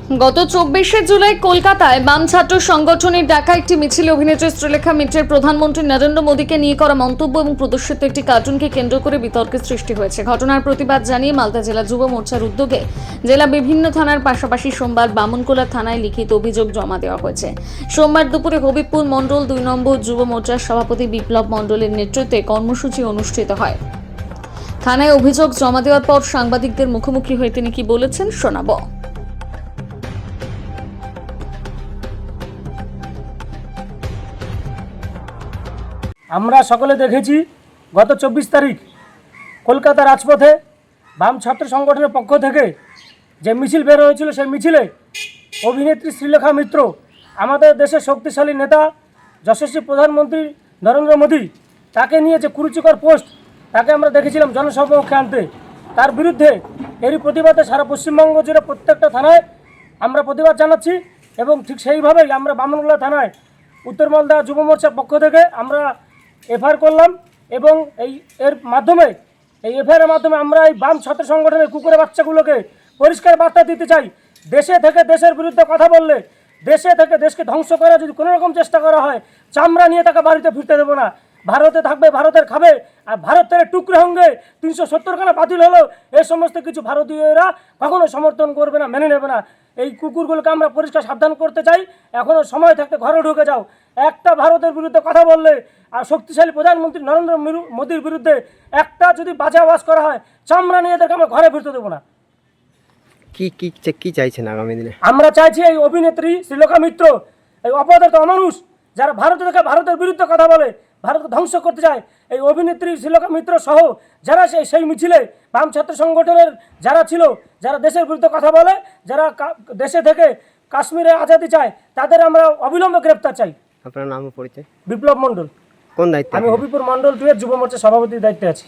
গত 24শে জুলাই কলকাতায় বাম ছাত্র সংগঠনের ডাকা একটি মিছিলে অভিনেত্রী শ্রীলেখা মিত্রের প্রধানমন্ত্রী নরেন্দ্র মোদীকে নিয়ে করা মন্তব্য এবং প্রদর্শিত একটি কার্টুনকে কেন্দ্র করে বিতর্কের সৃষ্টি হয়েছে। ঘটনার প্রতিবাদ জানিয়ে মালদা জেলা যুব মোর্চার উদ্যোগে জেলা বিভিন্ন থানার পাশাপাশি সোমবার বামনকোলা থানায় লিখিত অভিযোগ জমা দেওয়া হয়েছে। সোমবার দুপুরে হবিবপুর মণ্ডল 2 নম্বর যুব মোর্চার সভাপতি বিপ্লব মণ্ডলের নেতৃত্বে কর্মসূচি অনুষ্ঠিত হয়। থানায় অভিযোগ জমা দেওয়ার পর সাংবাদিকদের মুখোমুখি হয়ে তিনি কি বলেছেন শোনাবো। আমরা সকলে দেখেছি গত 24 তারিখ কলকাতা রাজপথে বাম ছাত্র সংগঠনের পক্ষ থেকে যে মিছিল বের হয়েছিল, সেই মিছিলে অভিনেত্রী শ্রীলেখা মিত্র, আমাদের দেশের শক্তিশালী নেতা যশস্বী প্রধানমন্ত্রী নরেন্দ্র মোদী, তাকে নিয়ে যে কুরুচিকর পোস্ট, তাকে আমরা দেখেছিলাম জনসমক্ষে আনতে। তার বিরুদ্ধে এরই প্রতিবাদে সারা পশ্চিমবঙ্গ জুড়ে প্রত্যেকটা থানায় আমরা প্রতিবাদ জানাচ্ছি এবং ঠিক সেইভাবেই আমরা বামনগোলা থানায় উত্তর মালদা যুব মোর্চার পক্ষ থেকে আমরা এফআইআর করলাম এবং এর মাধ্যমে এফআইআরের মাধ্যমে আমরা এই বাম ছাত্র সংগঠনের কুকুরের বাচ্চাগুলোকে পরিষ্কার বার্তা দিতে চাই। দেশে থেকে দেশের বিরুদ্ধে কথা বললে, দেশে থেকে দেশকে ধ্বংস করার যদি কোনো রকম চেষ্টা করা হয়, চামড়া নিয়ে তাকে বাড়িতে ফিরতে দেবো না। ভারতে থাকবে, ভারতের খাবে, আর ভারতের টুকরে সঙ্গে 370খানা বাতিল হলো, এই সমস্ত কিছু ভারতীয়রা কখনো সমর্থন করবে না, মেনে নেবে না। এই কুকুরগুলোকে আমরা পরিষ্কার সাবধান করতে চাই। এখনও সময় থাকতে ঘরে ঢুকে যাও। একটা ভারতের বিরুদ্ধে কথা বললে আর শক্তিশালী প্রধানমন্ত্রী নরেন্দ্র মোদীর বিরুদ্ধে একটা যদি বাজে আওয়াজ করা হয়, চামড়া নিয়ে এদেরকে আমরা ঘরে ফিরতে দেবো না। কি চাইছেন আগামী দিনে? আমরা চাইছি এই অভিনেত্রী শ্রীলেখা মিত্র, এই অপদার্থ অমানুষ যারা ভারত থেকে ভারতের বিরুদ্ধে কথা বলে, ভারতকে ধ্বংস করতে চায়, এই অভিনেত্রী শ্রীলেখা মিত্র সহ যারা সেই মিছিলে বাম ছাত্র সংগঠনের যারা ছিল, যারা দেশের বিরুদ্ধে কথা বলে, যারা দেশে থেকে কাশ্মীরে আজাদি চায়, তাদের আমরা অবিলম্বে গ্রেপ্তার চাই। আপনার নাম ও পরিচয়? বিপ্লব মণ্ডল। কোন দায়িত্বে? আমি হবিপুর মণ্ডল 2 এর যুব মোর্চার সভাপতির দায়িত্বে আছি।